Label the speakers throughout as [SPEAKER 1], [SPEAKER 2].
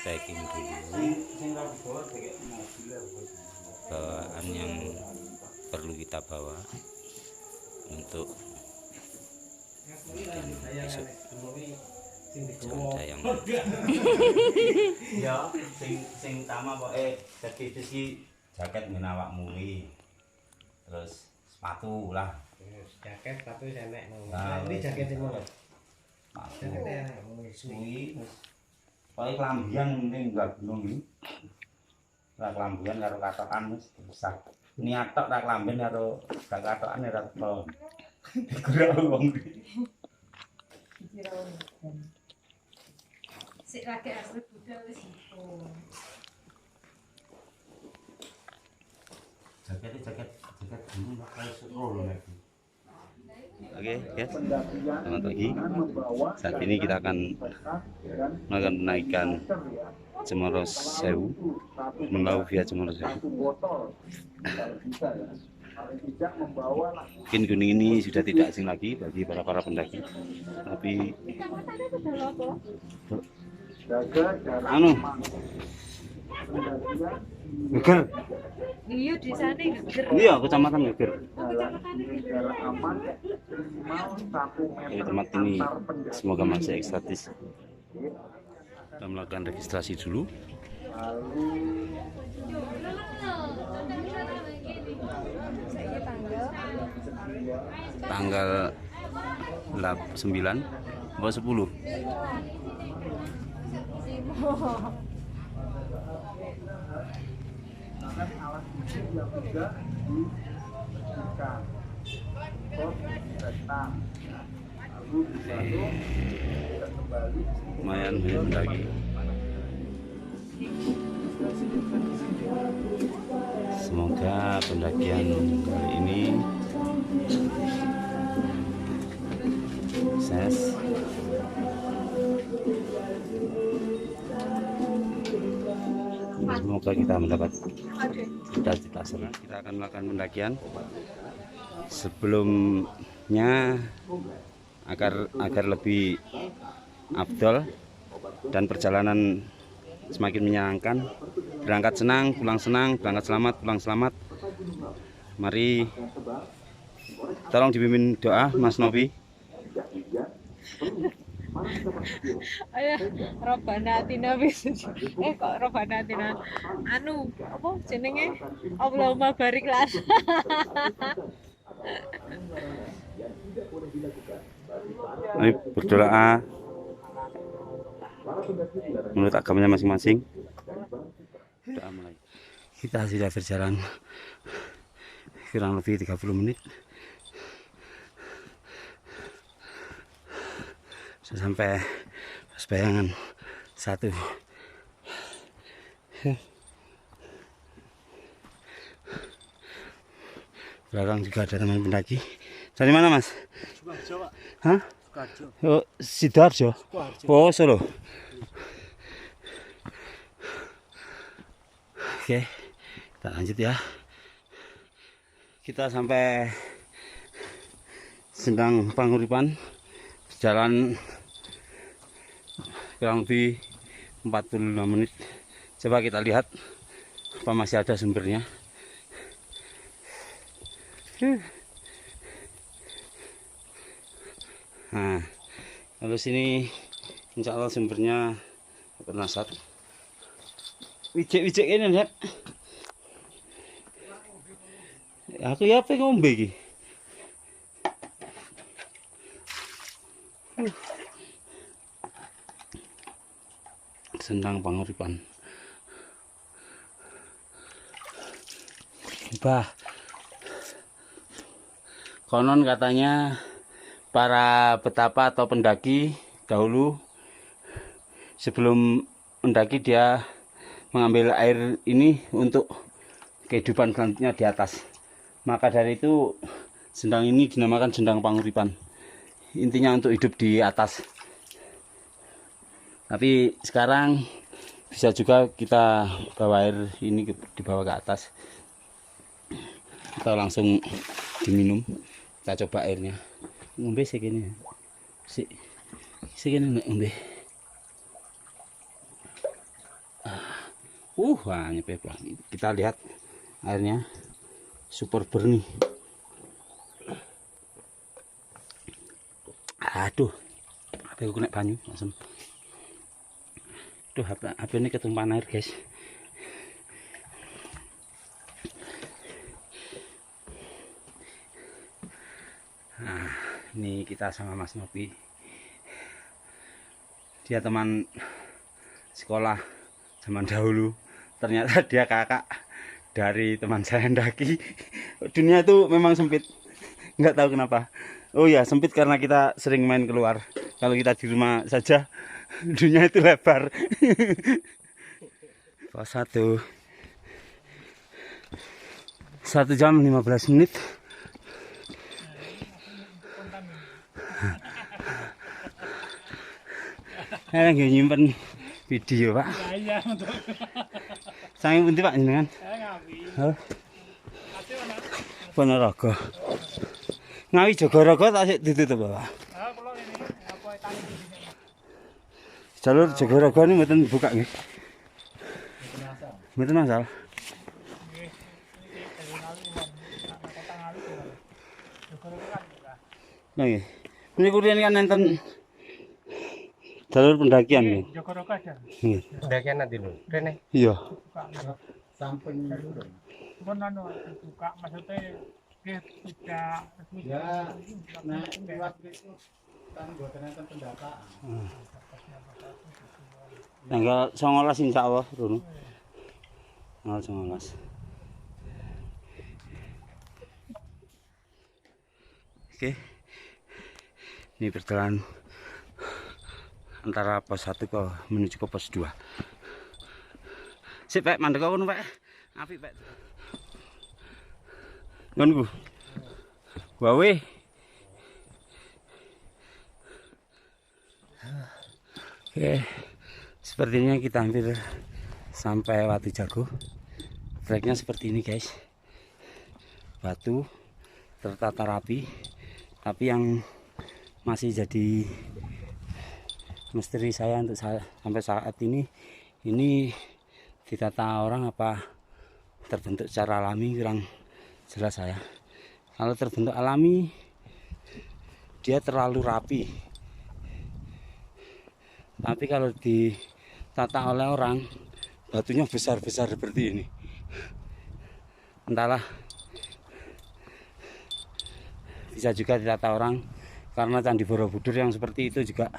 [SPEAKER 1] packing dulu bawaan yang perlu kita bawa untuk besok janda yang
[SPEAKER 2] ya sing utama pokoke segi jaket ngene awakmu iki. Terus sepatu lah.
[SPEAKER 3] Jaket sepatu enek.
[SPEAKER 2] Nah,
[SPEAKER 3] ini jaket sing ngono.
[SPEAKER 2] Sepatu suwi terus pokoke klambian penting enggak gunung iki. Lah klambian karo katokan wis bisa. Niat tok ra klambian karo gak katokan ora teko. Digerak wong iki.
[SPEAKER 4] Sik lagi asli budal wis iku.
[SPEAKER 2] Jaket ini pakai roll lagi.
[SPEAKER 1] Oke guys, selamat pagi. Saat ini kita akan melakukan penaikan Cemoro Sewu, Melau via Cemoro Sewu. Mungkin gunung ini sudah tidak asing lagi bagi para pendaki, tapi Geger.
[SPEAKER 4] Iya di sana geger.
[SPEAKER 1] Iya, kecamatan Geger.
[SPEAKER 4] Kecamatan geger.
[SPEAKER 1] Oke, tempat ini semoga masih ekstatis. Kita melakukan registrasi dulu. Tanggal 9 atau 10. Lumayan banyak pendaki. Semoga pendakian kali ini sukses. Semoga kita mendapat cita-cita serta. Kita akan melakukan pendakian. Sebelumnya agar lebih afdol dan perjalanan semakin menyenangkan. Berangkat senang, berangkat selamat, pulang selamat. Mari tolong dipimpin doa Mas Novi.
[SPEAKER 4] Ayo, Robana Atina wis. Kok Robana Atina. Anu, apa jenenge? Allahumma barik lan.
[SPEAKER 1] Mari berdoa menurut agamanya masing-masing. Doa mulai. Kita sudah berjalan kurang lebih 30 menit. Sudah sampai bayangan 1. Belakang juga ada teman pendaki. Dari mana Mas?
[SPEAKER 3] Sukoharjo, Pak.
[SPEAKER 1] Hah?
[SPEAKER 3] Sukoharjo.
[SPEAKER 1] Oh, Sidoarjo. Oh, Solo. Oke, kita lanjut ya. Kita sampai Sendang Panguripan, jalan kurang lebih 45 menit. Coba kita lihat apa masih ada sumbernya. Nah, lalu sini insya Allah sumbernya bernasar. Wijek ini lihat. Aku ya apa ngombe iki. Sendang Panguripan. Bah, konon katanya para petapa atau pendaki dahulu sebelum mendaki dia mengambil air ini untuk kehidupan selanjutnya di atas. Maka dari itu sendang ini dinamakan Sendang Panguripan. Intinya untuk hidup di atas. Tapi sekarang bisa juga kita bawa air ini dibawa ke atas. Kita langsung diminum. Kita coba airnya. Ngombe segini. Segini ngombe. Nyepet. Kita lihat airnya super bersih. Aduh, HP aku kena banyu langsung. Tuh HP ini ketumpahan air guys. Nah, ini kita sama Mas Nopi. Dia teman sekolah zaman dahulu. Ternyata dia kakak dari teman saya Ndaki. Dunia itu memang sempit, nggak tahu kenapa. Oh ya, sempit karena kita sering main keluar. Kalau kita di rumah saja, dunia itu lebar. Pos 1 jam 15 menit. Saya lagi nyimpen video, Pak.
[SPEAKER 3] Iya, betul.
[SPEAKER 1] Saya pundi Pak jenengan?
[SPEAKER 3] Saya ngawi.
[SPEAKER 1] Hah?
[SPEAKER 3] Kasih mana?
[SPEAKER 1] Ponorogo. Ngawi Jogorogo tak sik ditutup, Pak.
[SPEAKER 3] Kalau ini apa tani di sini?
[SPEAKER 1] Jalur Jogorogo ini mboten buka nggih. Mboten asal.
[SPEAKER 3] Nggih, ini dari ngawi kan. Kota ngawi kan. Jogorogo kan juga.
[SPEAKER 1] Nggih. Niku riyen kan enten jalur pendakian nggih.
[SPEAKER 3] Jogorogo ada.
[SPEAKER 1] Nggih.
[SPEAKER 3] Pendakian nanti dulu. Rene.
[SPEAKER 1] Iya.
[SPEAKER 3] Samping dulu. Bukan anu buka maksudnya tidak
[SPEAKER 5] Ya, nah waktu itu kan buatan enten pendataan.
[SPEAKER 1] Tanggal 19 insyaallah Rono. Tanggal 19. Oke. Ini perjalanan antara pos 1 ke menuju ke pos 2. Sip, Pak, mandek kono, Pak. Apik, Pak. Nunggu. Wawe. Oke. Sepertinya kita hampir sampai Watu Jago. Treknya seperti ini, guys. Batu tertata rapi, tapi yang masih jadi misteri saya untuk sampai saat ini ditata orang apa terbentuk secara alami, kurang jelas saya. Kalau terbentuk alami dia terlalu rapi, tapi kalau ditata oleh orang batunya besar-besar seperti ini. Entahlah, bisa juga ditata orang, karena Candi Borobudur yang seperti itu juga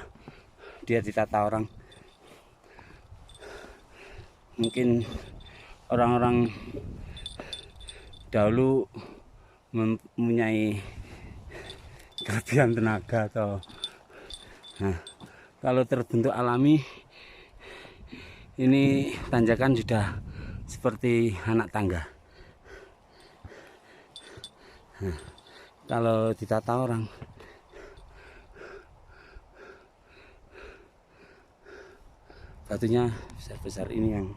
[SPEAKER 1] dia ditata orang. Mungkin orang-orang dahulu mempunyai kelebihan tenaga atau kalau terbentuk alami ini tanjakan sudah seperti anak tangga. Kalau ditata orang batunya besar-besar ini yang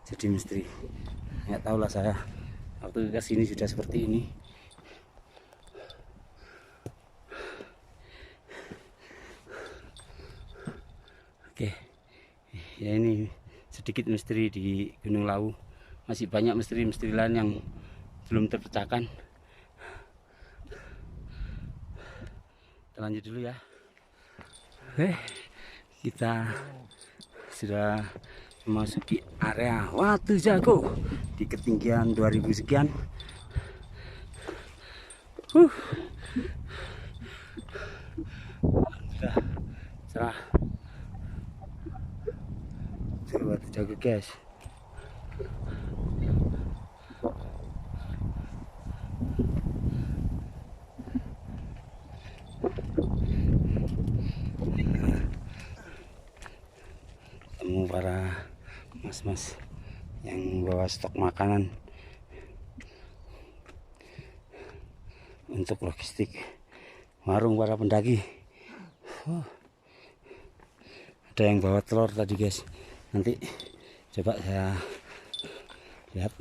[SPEAKER 1] jadi misteri. Nggak tahu lah saya, waktu ke sini sudah seperti ini. Oke, ya ini sedikit misteri di Gunung Lawu. Masih banyak misteri-misteri lain yang belum terpecahkan. Kita lanjut dulu ya. Oke, kita sudah memasuki area Watu Jago di ketinggian 2000 sekian. Sudah cerah. Watu Jago, guys. Ketemu para mas-mas yang bawa stok makanan untuk logistik warung para pendaki. Ada yang bawa telur tadi, guys. Nanti coba saya lihat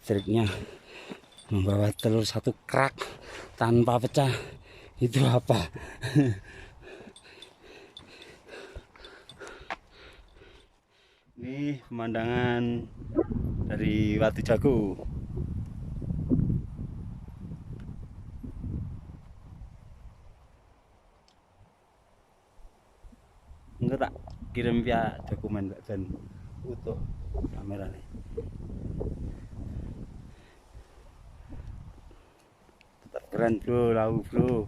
[SPEAKER 1] triknya membawa telur satu krak tanpa pecah itu apa. Ini pemandangan dari Watu Jago. Enggak tak kirim via dokumen dan utuh kameranya. Tetap keren bro, lau bro.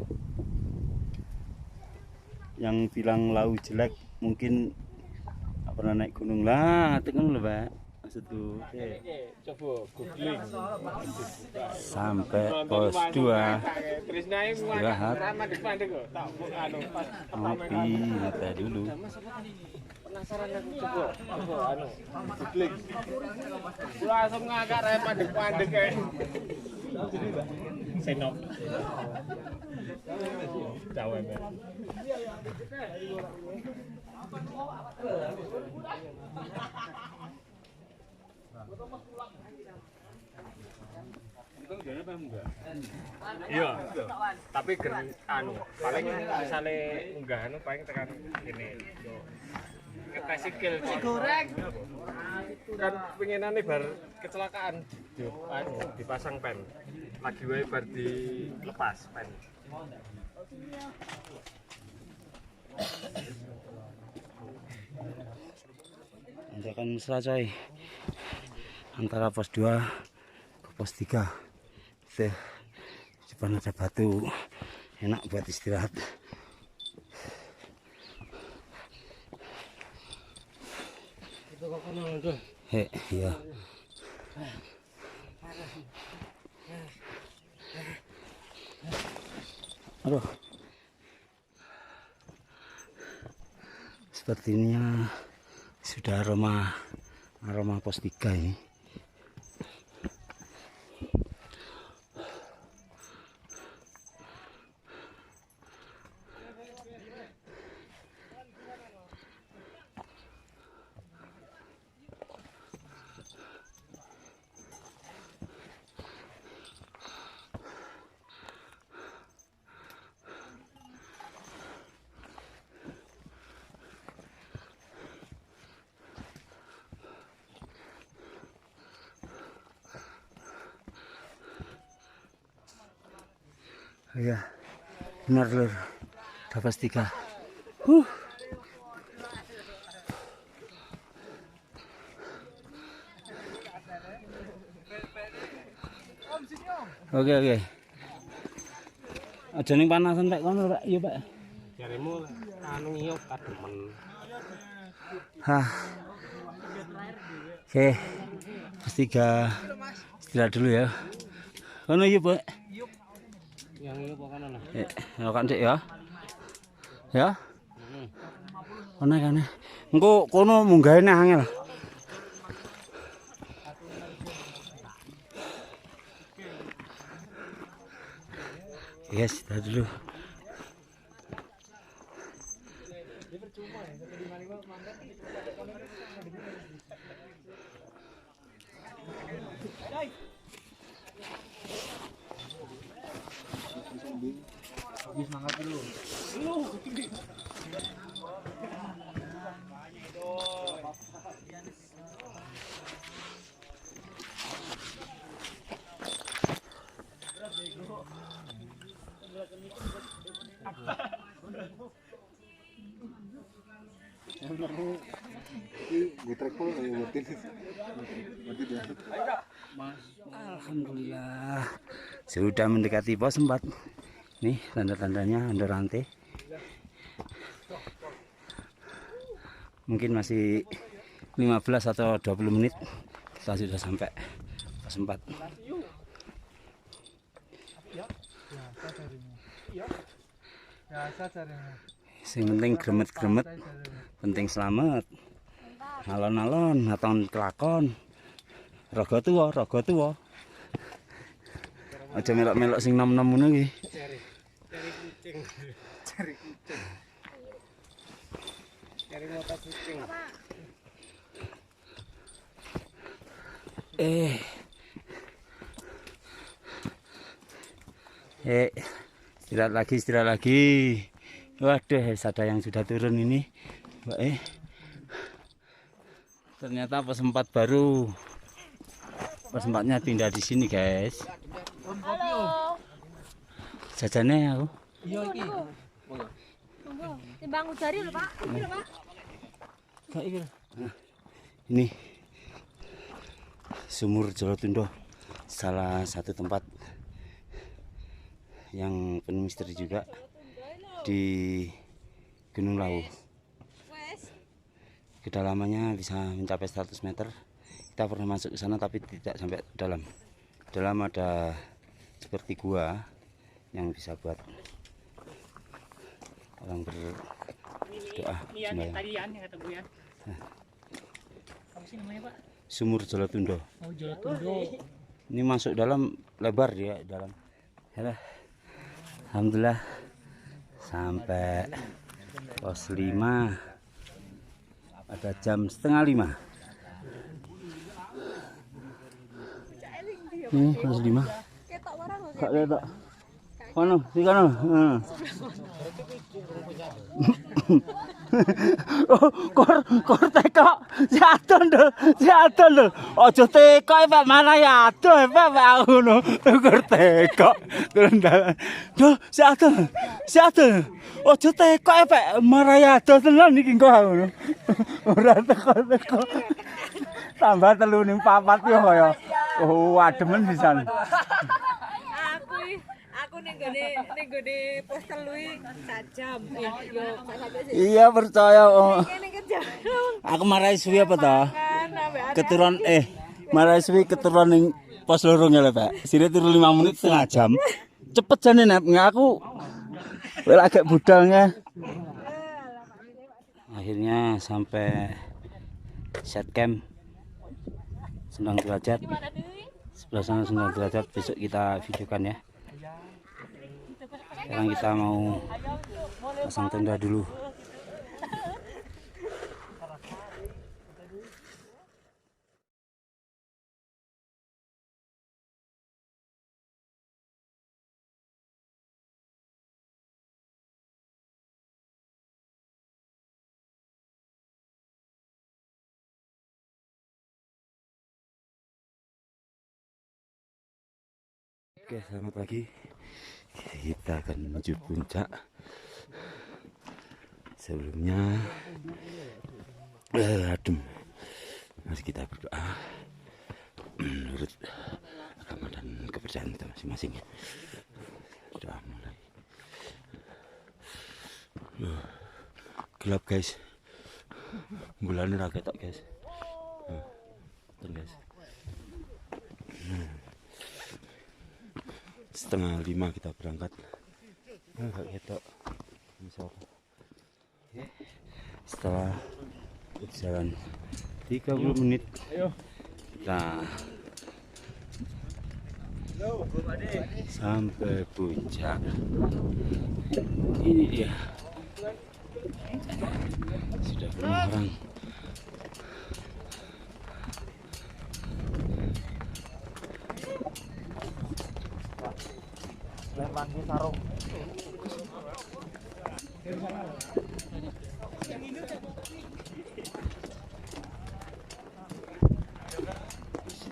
[SPEAKER 1] Yang bilang lau jelek mungkin nggak pernah naik gunung lah, tekan loh pak. Maksudku.
[SPEAKER 3] Coba googling.
[SPEAKER 1] Sampai pos 2 istirahat ngopi ngeteh dulu.
[SPEAKER 3] Penasaran aku coba googling. Langsung ngagak raya pandek-pandek kayak. Senop. Cawe men. Iya, tapi paling misalnya unggah paling tekan ini ngetes skill goreng kan pengenane bar kecelakaan dipasang pen lagi wae bar dilepas pen.
[SPEAKER 1] Tanjakan mesra coy, antara pos 2 ke pos 3. Tuh, depan ada batu, enak buat istirahat. Iya. Aduh. Sepertinya sudah aroma pos 3 ini. Iya, benar lur, dapat 3. Oke. Aja ning panasan Pak kono Pak, iya Pak.
[SPEAKER 3] Jaremu anu ngiyup kademen.
[SPEAKER 1] Hah. Oke. Pos 3 istirahat dulu ya. Kono iya Pak.
[SPEAKER 3] Yang ngiyup apa kana?
[SPEAKER 1] Ya kan Dik ya. Ya. Kono kan. Engko kono munggahane angel. Yes, dah dulu.
[SPEAKER 5] Semangat dulu.
[SPEAKER 1] Alhamdulillah sudah mendekati pos 4. Nih tanda-tandanya under rantai. Mungkin masih 15 atau 20 menit kita sudah sampai pos 4. Yang penting gremet-gremet, penting selamat. Alon-alon atau kelakon. Rogo tua. Aja melok-melok sing nom-nom ngono iki.
[SPEAKER 3] Cari kucing. Cari mata kucing.
[SPEAKER 1] Istirahat lagi. Waduh, ada yang sudah turun ini. Mbak Ternyata pos 4 baru. Pos 4-nya pindah di sini, guys.
[SPEAKER 4] Halo.
[SPEAKER 1] Jajannya aku.
[SPEAKER 4] Iya iki. Timbang ujari lho, Pak. Iki lho, Pak.
[SPEAKER 1] Nah, ini Sumur Jolotundo, salah satu tempat yang penuh misteri juga di Gunung Lawu. Kedalamannya bisa mencapai 100 meter. Kita pernah masuk ke sana tapi tidak sampai dalam. Dalam ada seperti gua yang bisa buat orang berdoa.
[SPEAKER 3] Nian tarian yang kata Buyan. Apa sih namanya, Pak?
[SPEAKER 1] Sumur Jolotundo.
[SPEAKER 3] Oh, Jolotundo.
[SPEAKER 1] Ini masuk dalam, lebar dia dalam. Ya, alhamdulillah sampai pos 5 pada jam setengah 5. Ini pos 5.
[SPEAKER 4] Ketok warang lho.
[SPEAKER 1] Kak ketok. Kono, di kono. Heeh. Oh, kor teko. Si adon lho. Aja teko Pak, mana ya adon Pak aku ngono. Kor teko. Kerendalan. Duh, si adon. Aja teko Pak, marah ya adon tenan iki kok ngono. Ora teko. Tambah 3 ning 4 yo kaya. Oh, ademen pisan.
[SPEAKER 4] Aku ning gone pos 3 sak jam. Yo sampai sih.
[SPEAKER 1] Iya percaya.
[SPEAKER 4] Kene kerja.
[SPEAKER 1] Aku marahi suwi apa toh?
[SPEAKER 4] Kan ambek
[SPEAKER 1] Keturun marahi suwi keturun ning pos 2 ya Pak. Sire turu 5 menit setengah jam. Cepet jane Nep, aku wel agak budalnya. Akhirnya sampai set camp Sendang Derajat. Sebelah sana Sendang Derajat, besok kita videokan ya. Sekarang kita mau pasang tenda dulu. Oke, selamat pagi. Kita akan menuju puncak. Sebelumnya adem. Mari kita berdoa menurut agama dan kepercayaan kita masing-masing. Doa mulai. Gelap guys. Bulannya ra ketok guys. Tuh guys. Setengah 5 kita berangkat. Ketok. Setelah berjalan 30 menit kita sampai puncak. Ini dia, sudah penuh orang.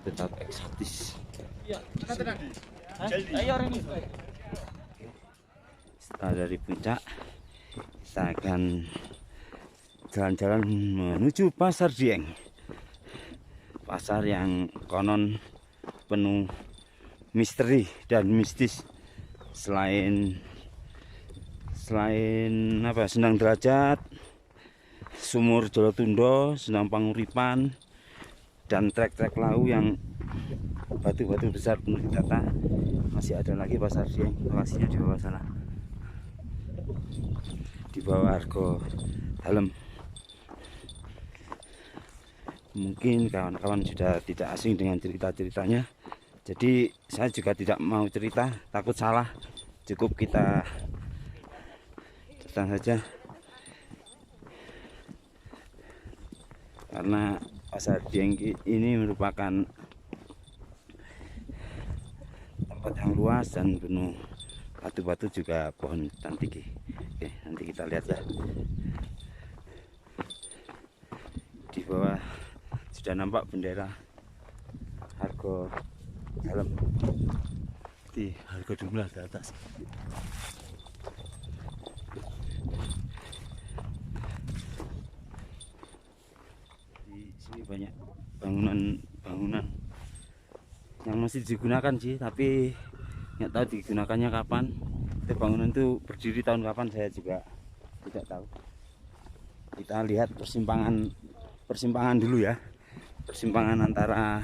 [SPEAKER 1] Tetap eksotis. Setelah dari puncak, kita akan jalan-jalan menuju Pasar Dieng. Pasar yang konon penuh misteri dan mistis. Selain apa, Sendang Derajat, Sumur Jolotundo, Sendang Panguripan, dan trek-trek Lawu yang batu-batu besar penuh data. Masih ada lagi Pasar Dieng, lokasinya di bawah sana, di bawah Argo Dalem. Mungkin kawan-kawan sudah tidak asing dengan cerita-ceritanya, jadi saya juga tidak mau cerita, takut salah. Cukup kita datang saja, karena Pasar Dieng ini merupakan tempat yang luas dan penuh batu-batu, juga pohon tantiki. Oke, nanti kita lihat ya. Di bawah
[SPEAKER 2] sudah nampak bendera Hargo Dalem di Hargo Dumlah di atas. Di sini banyak bangunan yang masih digunakan sih, tapi nggak tahu digunakannya kapan. Itu bangunan itu berdiri tahun kapan saya juga tidak tahu. Kita lihat persimpangan dulu ya, persimpangan antara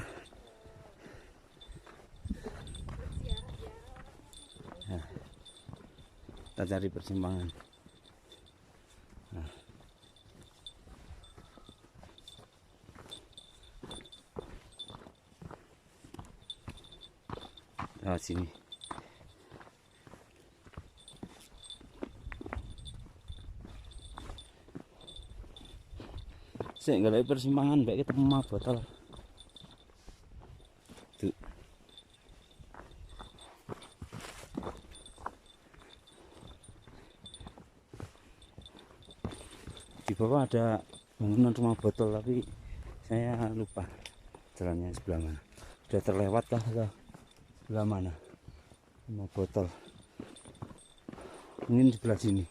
[SPEAKER 2] kita cari persimpangan. Nah, sini. Saya nggak ada persimpangan, baik ketemu mah botol. Tuh. Di bawah ada bangunan rumah botol, tapi saya lupa jalannya sebelah mana. Sudah terlewat kah atau sebelah mana rumah botol? Mungkin sebelah sini.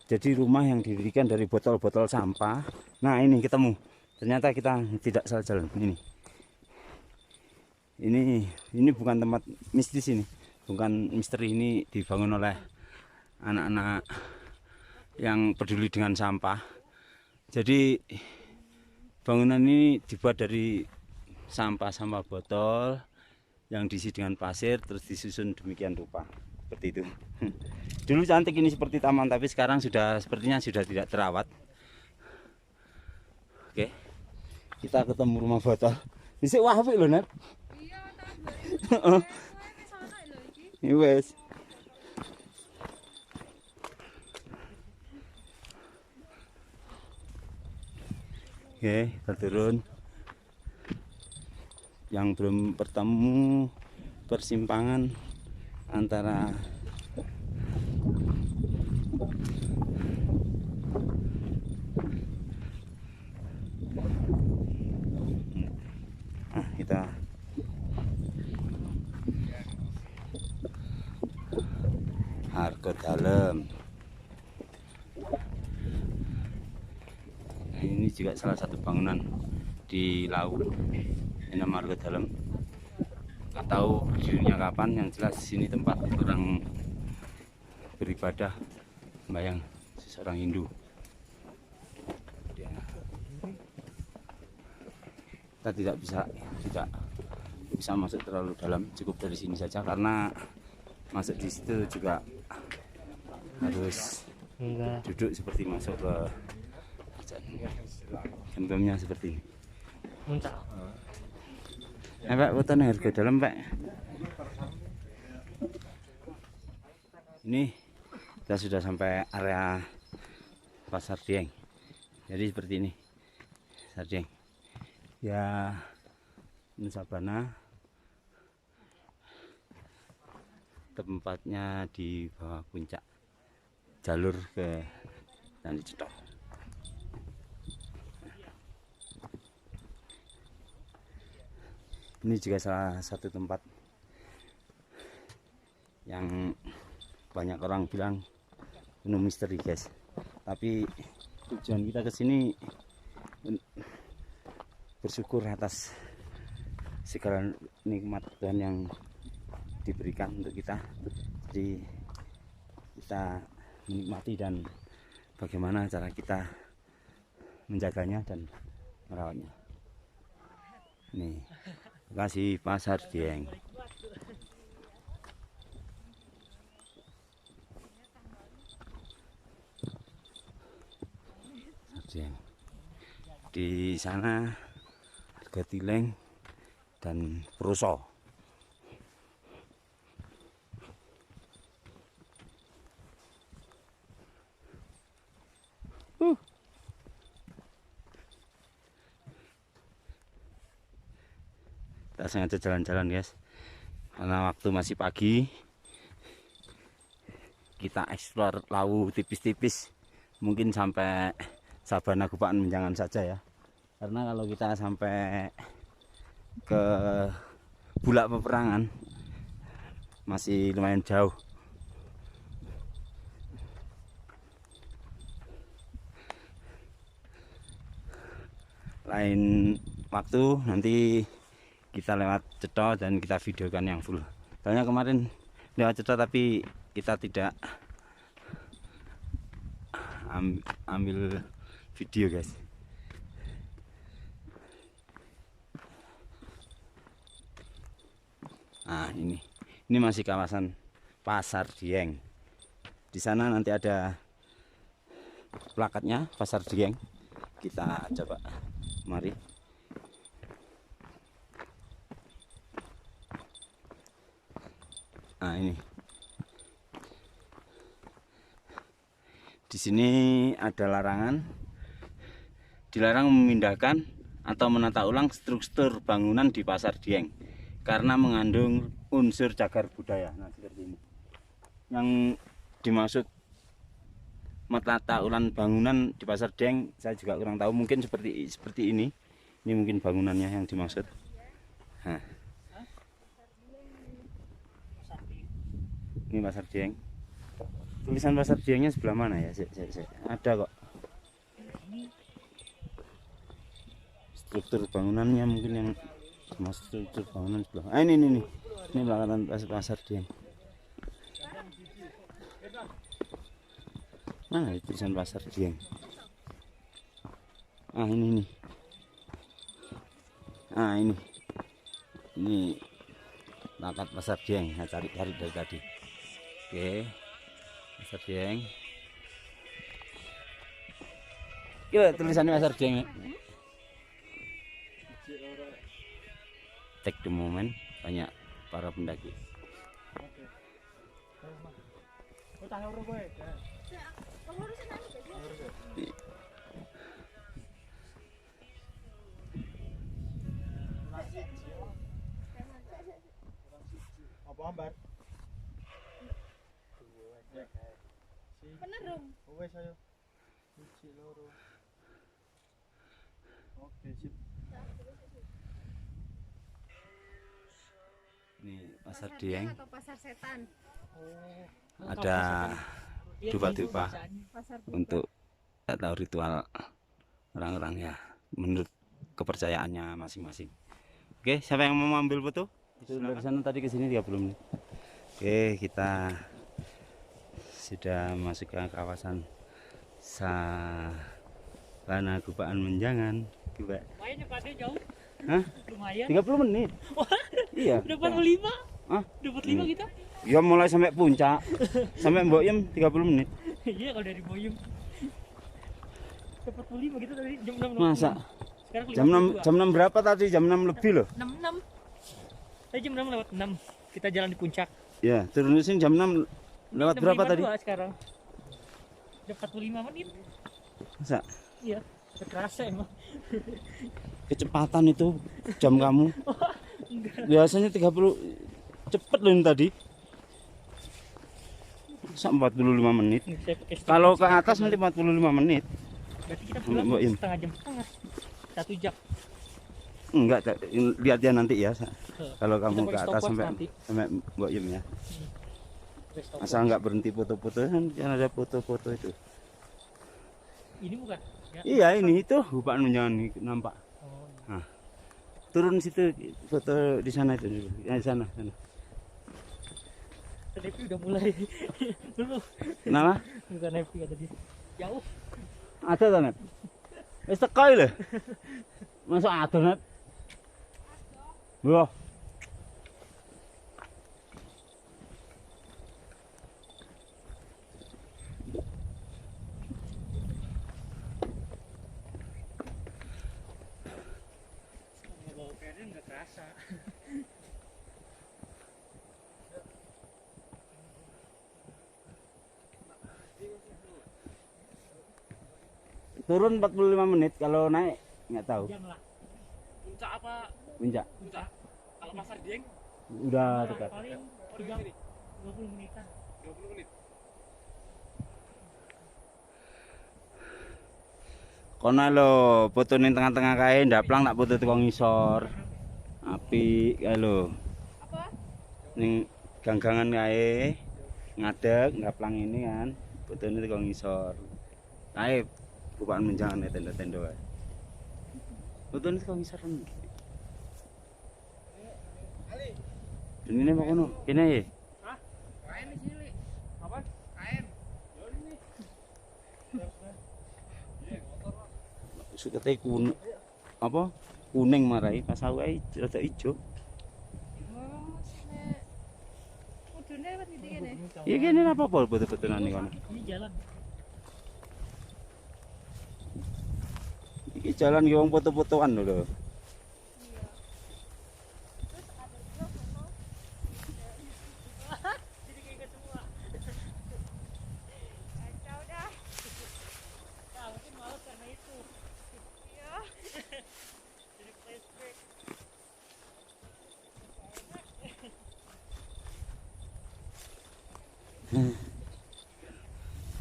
[SPEAKER 2] Jadi rumah yang didirikan dari botol-botol sampah. Nah ini ketemu. Ternyata kita tidak salah jalan. Ini bukan tempat mistis ini. Bukan misteri, ini dibangun oleh anak-anak yang peduli dengan sampah. Jadi bangunan ini dibuat dari sampah-sampah botol yang diisi dengan pasir terus disusun demikian rupa. Seperti itu. Dulu cantik ini seperti taman, tapi sekarang sepertinya sudah tidak terawat. Oke, kita ketemu rumah botol. Disik wah apik lho, Net.
[SPEAKER 4] Iya, tambah. Wis ana lho iki.
[SPEAKER 2] Wes. Oke, kita turun. Yang belum bertemu persimpangan antara kita Hargo Dalem. Nah, ini juga salah satu bangunan di Lawu. Ini nama Hargo Dalem. Nggak tahu berdirinya kapan, yang jelas sini tempat orang beribadah, sembahyang, seorang Hindu. Kita tidak bisa masuk terlalu dalam, cukup dari sini saja karena masuk di situ juga harus duduk seperti masuk ke gembemnya seperti ini. Pak, fotonya Hargo Dalem, Pak. Ini kita sudah sampai area Pasar Dieng. Jadi seperti ini, Pasar Dieng. Ya, Nusa Bana. Tempatnya di bawah puncak jalur ke Candi Cetok. Ini juga salah satu tempat yang banyak orang bilang penuh misteri, guys. Tapi tujuan kita ke sini bersyukur atas segala nikmat Tuhan yang diberikan untuk kita. Jadi kita menikmati dan bagaimana cara kita menjaganya dan merawatnya. Nih, kasih Pasar Dieng. Di sana Harga Tileng dan Proso. Kita sengaja jalan-jalan, guys, karena waktu masih pagi. Kita eksplor Lawu tipis-tipis, mungkin sampai Sabana Gupaan Menjangan saja ya. Karena kalau kita sampai ke Bulak Peperangan masih lumayan jauh. Lain waktu nanti kita lewat Cetho dan kita videokan yang full. Soalnya kemarin lewat Cetho tapi kita tidak ambil video guys. Nah ini masih kawasan Pasar Dieng. Di sana nanti ada plakatnya Pasar Dieng. Kita coba, mari. Nah ini. Di sini ada larangan. Dilarang memindahkan atau menata ulang struktur bangunan di Pasar Dieng karena mengandung unsur cagar budaya. Nah, seperti ini. Yang dimaksud menata ulang bangunan di Pasar Dieng saya juga kurang tahu, mungkin seperti ini. Ini mungkin bangunannya yang dimaksud. Nah. Ini Pasar Dieng. Tulisan Pasar Diengnya sebelah mana ya? Ada kok. Struktur bangunannya mungkin yang struktur bangunan sebelah. Ah ini belakang Pasar Dieng. Mana itu tulisan Pasar Dieng? Ah ini. Ah ini plakat Pasar Dieng. Saya cari dari tadi. Oke, Pasar Dieng. Coba tulisannya Pasar Dieng. Take the moment, banyak para pendaki.
[SPEAKER 5] Apa ambar?
[SPEAKER 4] Bener dong.
[SPEAKER 5] Wes ayo. Siji loro. Oke, sip.
[SPEAKER 2] Ini Pasar Dieng.
[SPEAKER 4] Atau pasar setan?
[SPEAKER 2] Ada dupa-dupa
[SPEAKER 4] Pasar
[SPEAKER 2] untuk tahu ritual orang-orang ya, menurut kepercayaannya masing-masing. Oke, siapa yang mau ambil foto? Dari sana tadi ke sini 30 menit. Oke, kita sudah masuk ke kawasan Sabana Gupaan Menjangan. Coba.
[SPEAKER 3] Lumayan ya Pak De, jauh.
[SPEAKER 2] Hah?
[SPEAKER 3] Lumayan.
[SPEAKER 2] 30 menit. Iya.
[SPEAKER 3] Dapat 5.
[SPEAKER 2] Hah?
[SPEAKER 3] Dapat 5 kita.
[SPEAKER 2] Ya mulai sampai puncak. Sampai Mbok Yem 30 menit.
[SPEAKER 3] Iya kalau dari Boyum. Dapat 5 gitu tadi jam 6.
[SPEAKER 2] Masa?
[SPEAKER 3] Sekarang
[SPEAKER 2] Jam 6 berapa tadi? Jam 6 lebih loh.
[SPEAKER 3] 6. Tadi jam 6 lewat 6. Kita jalan di puncak.
[SPEAKER 2] Ya, turun di sini jam 6 lewat berapa tadi?
[SPEAKER 3] Sekarang. Udah 45 menit.
[SPEAKER 2] Masa?
[SPEAKER 3] Iya, terasa emang.
[SPEAKER 2] Kecepatan itu jam kamu. Biasanya 30 cepet loh ini tadi. Masa 45 menit.
[SPEAKER 3] Saya pakai
[SPEAKER 2] Kalau ke atas nanti 45 menit.
[SPEAKER 3] berarti kita pulang
[SPEAKER 2] Mbak Im.
[SPEAKER 3] setengah jam. 1 jam.
[SPEAKER 2] Enggak, lihat ya nanti ya. Kalau kamu
[SPEAKER 3] Kita
[SPEAKER 2] ke
[SPEAKER 3] pakai
[SPEAKER 2] atas
[SPEAKER 3] stopwatch
[SPEAKER 2] sampai
[SPEAKER 3] nanti.
[SPEAKER 2] Mbok Yem ya.
[SPEAKER 3] Rest stop.
[SPEAKER 2] Asal nggak berhenti foto-foto, kan ada foto-foto itu.
[SPEAKER 3] Ini bukan? Ya.
[SPEAKER 2] Iya ini itu Gupaan Menjangan nampak.
[SPEAKER 3] Oh,
[SPEAKER 2] Nah, turun situ foto di sana itu dulu. Di sana.
[SPEAKER 3] tadi udah mulai. Dulu.
[SPEAKER 2] Kenapa?
[SPEAKER 3] Bukan happy kata dia. Jauh.
[SPEAKER 2] Ada tuh Net. Wis teko lho. Masuk ada Net. Wah.
[SPEAKER 3] Bawa keren nggak kerasa.
[SPEAKER 2] Turun 45 menit, kalau naik nggak tahu.
[SPEAKER 3] Jam lah. Puncak apa?
[SPEAKER 2] Puncak
[SPEAKER 3] Puncak. Kalau Pasar Dieng
[SPEAKER 2] udah dekat.
[SPEAKER 3] paling 20 menitan. 20 menit.
[SPEAKER 2] Kono lho, foto ning tengah-tengah kae ndaplang nak foto teko ngisor. Apik kae lho.
[SPEAKER 4] Apa?
[SPEAKER 2] Ning ganggangan kae ngadeg ndaplang ini kan. Fotone teko ngisor. Kae bukan menjangan tenda-tenda kae. Fotone teko ngisor. Ini mau kono, kene ya.
[SPEAKER 3] Kain di sini. Apa? Kain.
[SPEAKER 2] Sukete kuning apa? Kuning marai pas aku ae rada ijo.
[SPEAKER 4] Oh, sini. Kudune apa titik ini?
[SPEAKER 2] Ya kene apa apa betul-betulan nih kono.
[SPEAKER 3] Ini jalan.
[SPEAKER 2] Iki jalan ki wong foto-fotoan lho.
[SPEAKER 3] Jadi kayak gitu semua.
[SPEAKER 4] Kacau dah.
[SPEAKER 3] Nah, mungkin malas karena itu.
[SPEAKER 4] Iya.
[SPEAKER 3] Jadi flashback.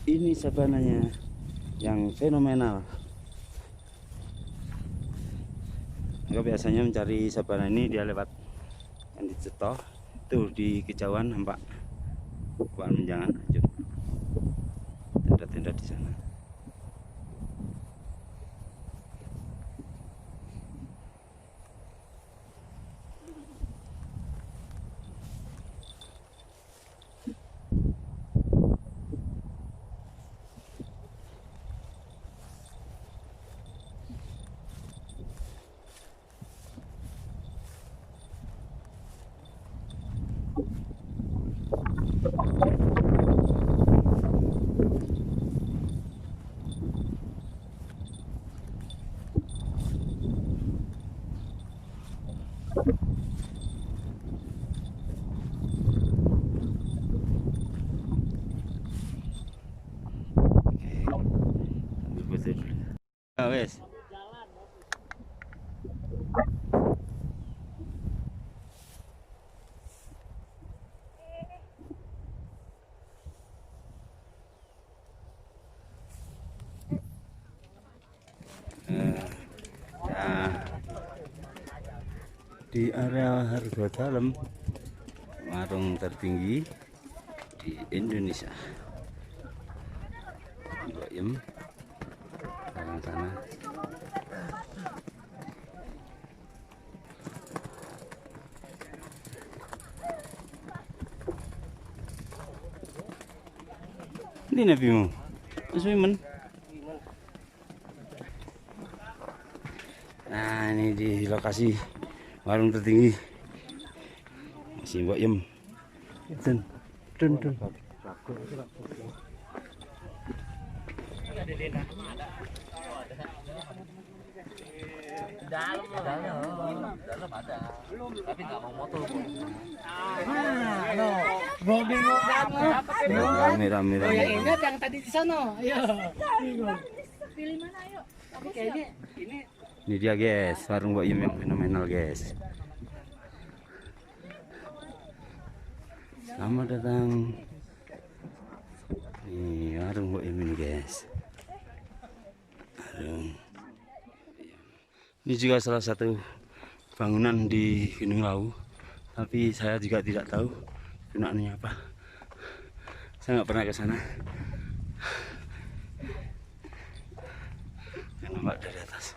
[SPEAKER 2] Ini sabananya yang fenomenal. Aku biasanya mencari sabana ini dia lewat yang di Cetoh, tuh di kejauhan nampak bukan menjangan aja. Tenda-tenda di sana. Sambil foto dulu. Ah, wes. Nah, di area Hargodalem, warung tertinggi di Indonesia. Mbak Yem, sekarang sana. Ini nabimu, Muslimen. Nah, ini di lokasi warung tertinggi masih Mbak Yem. Dun.
[SPEAKER 3] Dalam ada. Tapi nggak mau motor.
[SPEAKER 2] Rame.
[SPEAKER 5] Ingat yang tadi di sana. Ayo.
[SPEAKER 4] Pilih mana ayo?
[SPEAKER 5] Tapi kayaknya ini
[SPEAKER 2] Ini dia guys, warung Mbak Yem yang fenomenal guys. Selamat datang. Nih warung Mbak Yem ini guys. Warung. Ini juga salah satu bangunan di Gunung Lawu, tapi saya juga tidak tahu gunaannya apa. Saya nggak pernah ke sana. Yang nampak dari atas.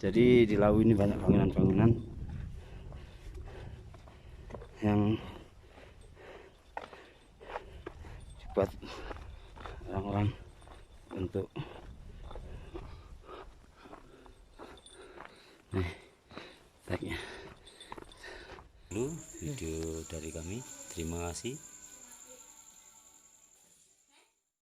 [SPEAKER 2] Jadi di Lawu ini banyak bangunan-bangunan yang dibuat orang-orang untuk tagnya. Dulu video dari kami, terima kasih.